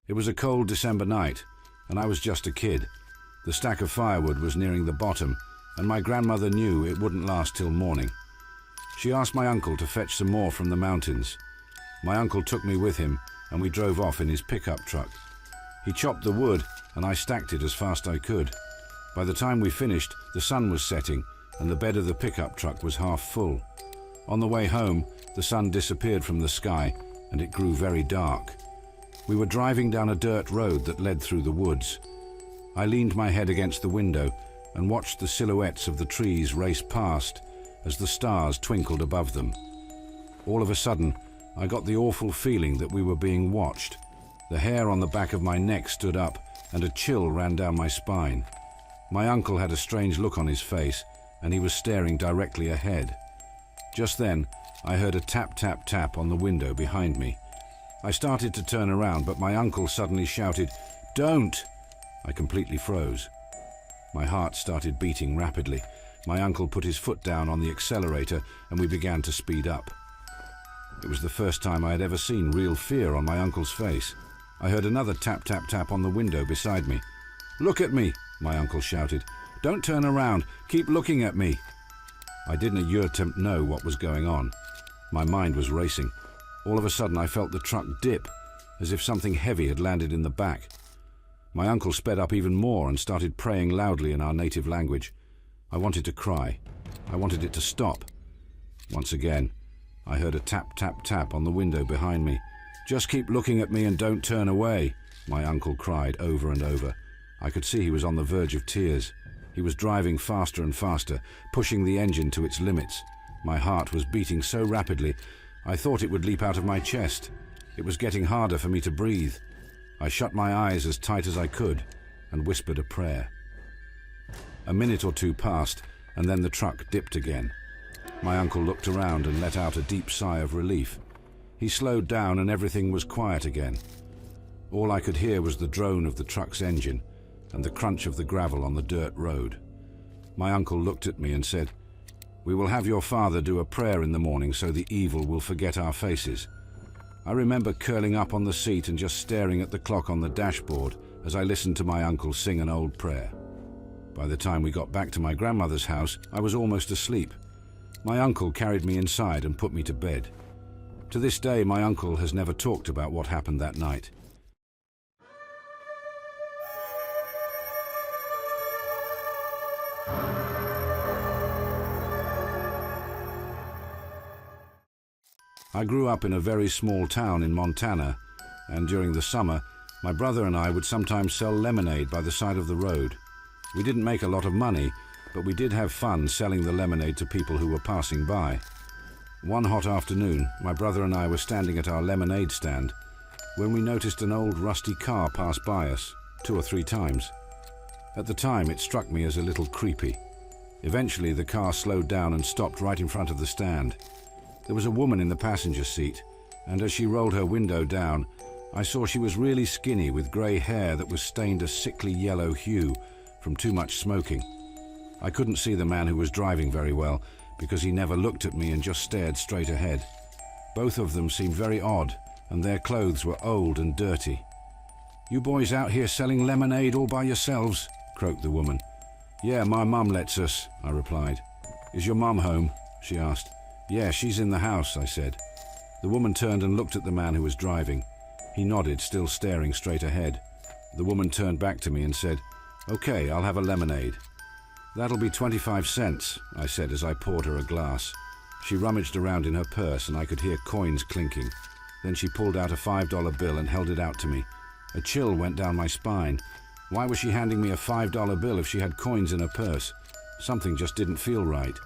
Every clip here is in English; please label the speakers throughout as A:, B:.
A: It was a cold December night, and I was just a kid. The stack of firewood was nearing the bottom, and my grandmother knew it wouldn't last till morning. She asked my uncle to fetch some more from the mountains. My uncle took me with him, and we drove off in his pickup truck. He chopped the wood, and I stacked it as fast as I could. By the time we finished, the sun was setting, and the bed of the pickup truck was half full. On the way home, the sun disappeared from the sky, and it grew very dark. We were driving down a dirt road that led through the woods. I leaned my head against the window and watched the silhouettes of the trees race past as the stars twinkled above them. All of a sudden, I got the awful feeling that we were being watched. The hair on the back of my neck stood up, and a chill ran down my spine. My uncle had a strange look on his face, and he was staring directly ahead. Just then, I heard a tap, tap, tap on the window behind me. I started to turn around, but my uncle suddenly shouted, "Don't!" I completely froze. My heart started beating rapidly. My uncle put his foot down on the accelerator, and we began to speed up. It was the first time I had ever seen real fear on my uncle's face. I heard another tap, tap, tap on the window beside me. "Look at me," my uncle shouted. "Don't turn around. Keep looking at me." I didn't know what was going on. My mind was racing. All of a sudden, I felt the truck dip, as if something heavy had landed in the back. My uncle sped up even more and started praying loudly in our native language. I wanted to cry. I wanted it to stop. Once again, I heard a tap, tap, tap on the window behind me. "Just keep looking at me and don't turn away," my uncle cried over and over. I could see he was on the verge of tears. He was driving faster and faster, pushing the engine to its limits. My heart was beating so rapidly, I thought it would leap out of my chest. It was getting harder for me to breathe. I shut my eyes as tight as I could and whispered a prayer. A minute or two passed, and then the truck dipped again. My uncle looked around and let out a deep sigh of relief. He slowed down and everything was quiet again. All I could hear was the drone of the truck's engine and the crunch of the gravel on the dirt road. My uncle looked at me and said, "We will have your father do a prayer in the morning so the evil will forget our faces." I remember curling up on the seat and just staring at the clock on the dashboard as I listened to my uncle sing an old prayer. By the time we got back to my grandmother's house, I was almost asleep. My uncle carried me inside and put me to bed. To this day, my uncle has never talked about what happened that night. I grew up in a very small town in Montana, and during the summer, my brother and I would sometimes sell lemonade by the side of the road. We didn't make a lot of money, but we did have fun selling the lemonade to people who were passing by. One hot afternoon, my brother and I were standing at our lemonade stand when we noticed an old rusty car pass by us 2 or 3 times. At the time, it struck me as a little creepy. Eventually, the car slowed down and stopped right in front of the stand. There was a woman in the passenger seat, and as she rolled her window down, I saw she was really skinny with grey hair that was stained a sickly yellow hue from too much smoking. I couldn't see the man who was driving very well because he never looked at me and just stared straight ahead. Both of them seemed very odd, and their clothes were old and dirty. "You boys out here selling lemonade all by yourselves?" croaked the woman. "Yeah, my mum lets us," I replied. "Is your mum home?" she asked. "Yeah, she's in the house," I said. The woman turned and looked at the man who was driving. He nodded, still staring straight ahead. The woman turned back to me and said, "Okay, I'll have a lemonade." "That'll be 25 cents, I said as I poured her a glass. She rummaged around in her purse and I could hear coins clinking. Then she pulled out a $5 bill and held it out to me. A chill went down my spine. Why was she handing me a $5 bill if she had coins in her purse? Something just didn't feel right.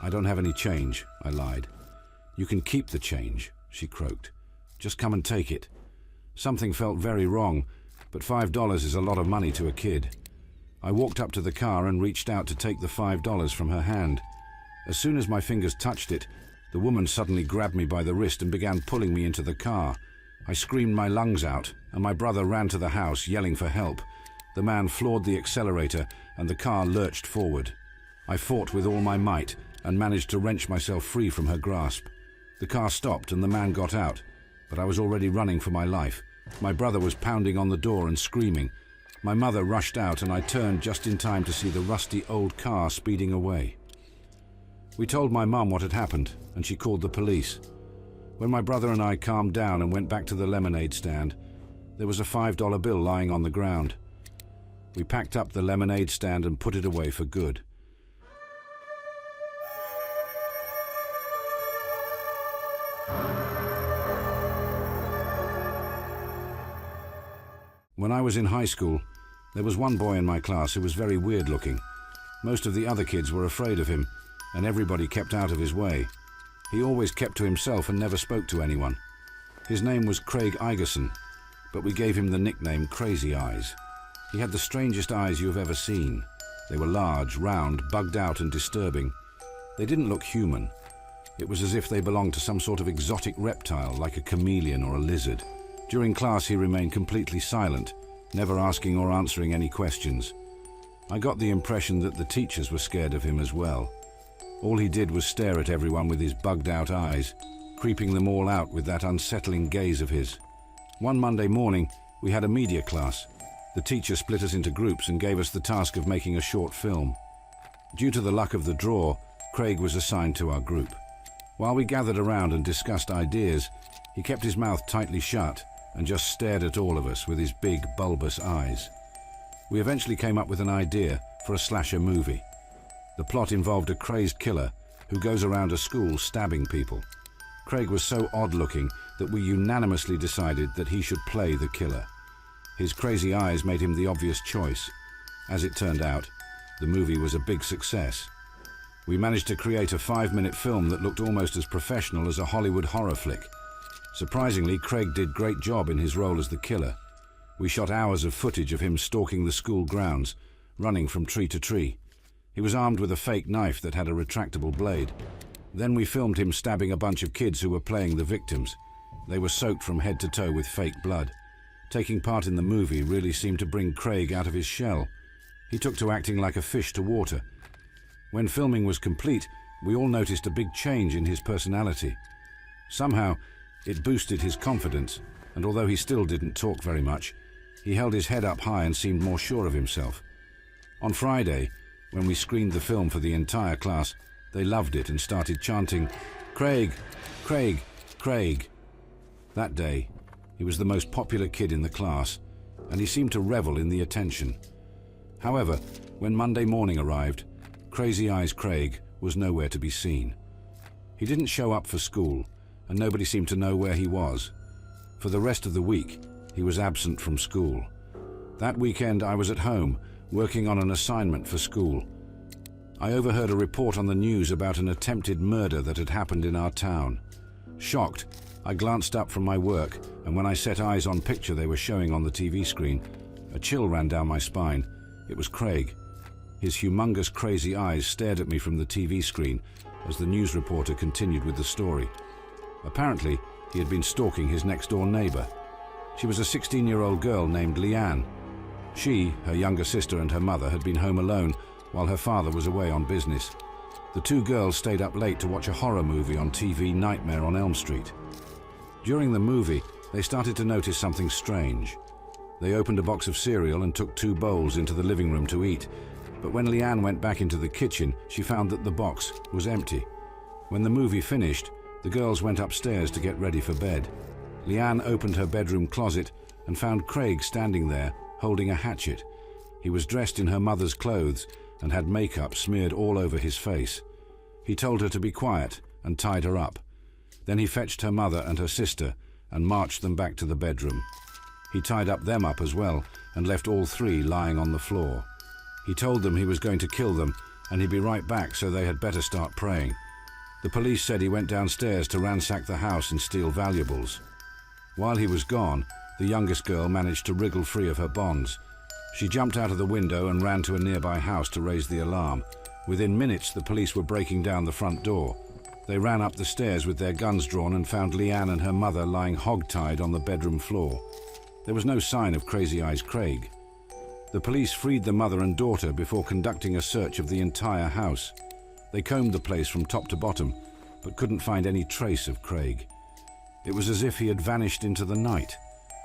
A: "I don't have any change," I lied. "You can keep the change," she croaked. "Just come and take it." Something felt very wrong, but $5 is a lot of money to a kid. I walked up to the car and reached out to take the $5 from her hand. As soon as my fingers touched it, the woman suddenly grabbed me by the wrist and began pulling me into the car. I screamed my lungs out, and my brother ran to the house, yelling for help. The man floored the accelerator, and the car lurched forward. I fought with all my might and managed to wrench myself free from her grasp. The car stopped and the man got out, but I was already running for my life. My brother was pounding on the door and screaming. My mother rushed out and I turned just in time to see the rusty old car speeding away. We told my mum what had happened and she called the police. When my brother and I calmed down and went back to the lemonade stand, there was a $5 bill lying on the ground. We packed up the lemonade stand and put it away for good. When I was in high school, there was one boy in my class who was very weird looking. Most of the other kids were afraid of him, and everybody kept out of his way. He always kept to himself and never spoke to anyone. His name was Craig Igerson, but we gave him the nickname Crazy Eyes. He had the strangest eyes you have ever seen. They were large, round, bugged out and disturbing. They didn't look human. It was as if they belonged to some sort of exotic reptile, like a chameleon or a lizard. During class he remained completely silent, never asking or answering any questions. I got the impression that the teachers were scared of him as well. All he did was stare at everyone with his bugged-out eyes, creeping them all out with that unsettling gaze of his. One Monday morning, we had a media class. The teacher split us into groups and gave us the task of making a short film. Due to the luck of the draw, Craig was assigned to our group. While we gathered around and discussed ideas, he kept his mouth tightly shut and just stared at all of us with his big, bulbous eyes. We eventually came up with an idea for a slasher movie. The plot involved a crazed killer who goes around a school stabbing people. Craig was so odd-looking that we unanimously decided that he should play the killer. His crazy eyes made him the obvious choice. As it turned out, the movie was a big success. We managed to create a 5-minute film that looked almost as professional as a Hollywood horror flick. Surprisingly, Craig did a great job in his role as the killer. We shot hours of footage of him stalking the school grounds, running from tree to tree. He was armed with a fake knife that had a retractable blade. Then we filmed him stabbing a bunch of kids who were playing the victims. They were soaked from head to toe with fake blood. Taking part in the movie really seemed to bring Craig out of his shell. He took to acting like a fish to water. When filming was complete, we all noticed a big change in his personality. Somehow, it boosted his confidence, and although he still didn't talk very much, he held his head up high and seemed more sure of himself. On Friday, when we screened the film for the entire class, they loved it and started chanting, "Craig, Craig, Craig." That day, he was the most popular kid in the class, and he seemed to revel in the attention. However, when Monday morning arrived, Crazy Eyes Craig was nowhere to be seen. He didn't show up for school, and nobody seemed to know where he was. For the rest of the week, he was absent from school. That weekend, I was at home, working on an assignment for school. I overheard a report on the news about an attempted murder that had happened in our town. Shocked, I glanced up from my work, and when I set eyes on the picture they were showing on the TV screen, a chill ran down my spine. It was Craig. His humongous crazy eyes stared at me from the TV screen as the news reporter continued with the story. Apparently, he had been stalking his next-door neighbor. She was a 16-year-old girl named Leanne. She, her younger sister and her mother had been home alone while her father was away on business. The two girls stayed up late to watch a horror movie on TV, Nightmare on Elm Street. During the movie, they started to notice something strange. They opened a box of cereal and took 2 bowls into the living room to eat, but when Leanne went back into the kitchen, she found that the box was empty. When the movie finished, the girls went upstairs to get ready for bed. Leanne opened her bedroom closet and found Craig standing there, holding a hatchet. He was dressed in her mother's clothes and had makeup smeared all over his face. He told her to be quiet and tied her up. Then he fetched her mother and her sister and marched them back to the bedroom. He tied them up as well and left all 3 lying on the floor. He told them he was going to kill them and he'd be right back, so they had better start praying. The police said he went downstairs to ransack the house and steal valuables. While he was gone, the youngest girl managed to wriggle free of her bonds. She jumped out of the window and ran to a nearby house to raise the alarm. Within minutes, the police were breaking down the front door. They ran up the stairs with their guns drawn and found Leanne and her mother lying hog-tied on the bedroom floor. There was no sign of Crazy Eyes Craig. The police freed the mother and daughter before conducting a search of the entire house. They combed the place from top to bottom, but couldn't find any trace of Craig. It was as if he had vanished into the night.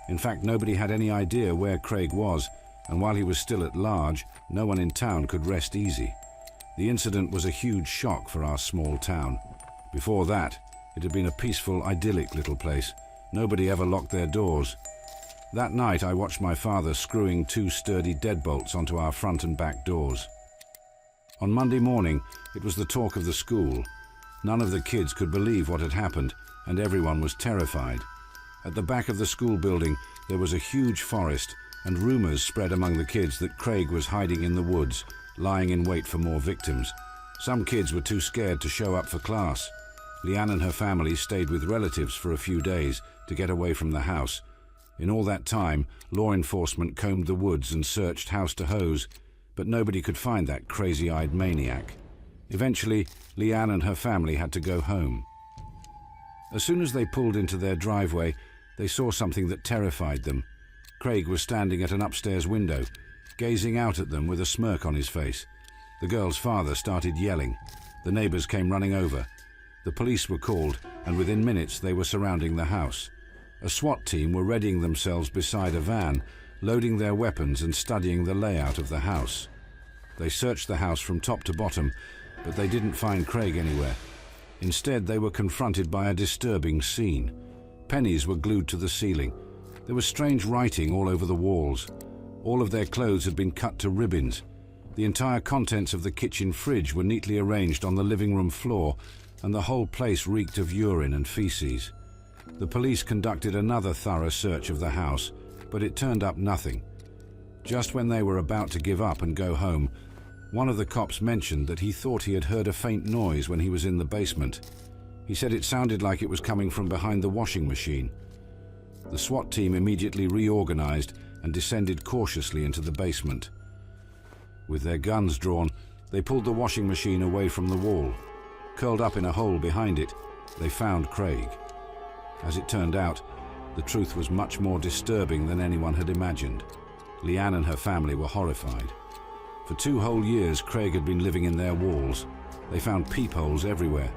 A: In fact, nobody had any idea where Craig was, and while he was still at large, no one in town could rest easy. The incident was a huge shock for our small town. Before that, it had been a peaceful, idyllic little place. Nobody ever locked their doors. That night, I watched my father screwing 2 sturdy deadbolts onto our front and back doors. On Monday morning, it was the talk of the school. None of the kids could believe what had happened, and everyone was terrified. At the back of the school building, there was a huge forest, and rumors spread among the kids that Craig was hiding in the woods, lying in wait for more victims. Some kids were too scared to show up for class. Leanne and her family stayed with relatives for a few days to get away from the house. In all that time, law enforcement combed the woods and searched house to hose, but nobody could find that crazy-eyed maniac. Eventually, Leanne and her family had to go home. As soon as they pulled into their driveway, they saw something that terrified them. Craig was standing at an upstairs window, gazing out at them with a smirk on his face. The girl's father started yelling. The neighbors came running over. The police were called, and within minutes they were surrounding the house. A SWAT team were readying themselves beside a van, loading their weapons and studying the layout of the house. They searched the house from top to bottom, but they didn't find Craig anywhere. Instead, they were confronted by a disturbing scene. Pennies were glued to the ceiling. There was strange writing all over the walls. All of their clothes had been cut to ribbons. The entire contents of the kitchen fridge were neatly arranged on the living room floor, and the whole place reeked of urine and feces. The police conducted another thorough search of the house, but it turned up nothing. Just when they were about to give up and go home, one of the cops mentioned that he thought he had heard a faint noise when he was in the basement. He said it sounded like it was coming from behind the washing machine. The SWAT team immediately reorganized and descended cautiously into the basement. With their guns drawn, they pulled the washing machine away from the wall. Curled up in a hole behind it, they found Craig. As it turned out, the truth was much more disturbing than anyone had imagined. Leanne and her family were horrified. For 2 whole years, Craig had been living in their walls. They found peepholes everywhere.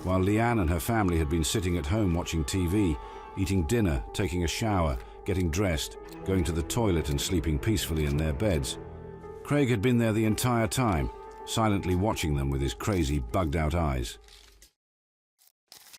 A: While Leanne and her family had been sitting at home watching TV, eating dinner, taking a shower, getting dressed, going to the toilet and sleeping peacefully in their beds, Craig had been there the entire time, silently watching them with his crazy, bugged-out eyes.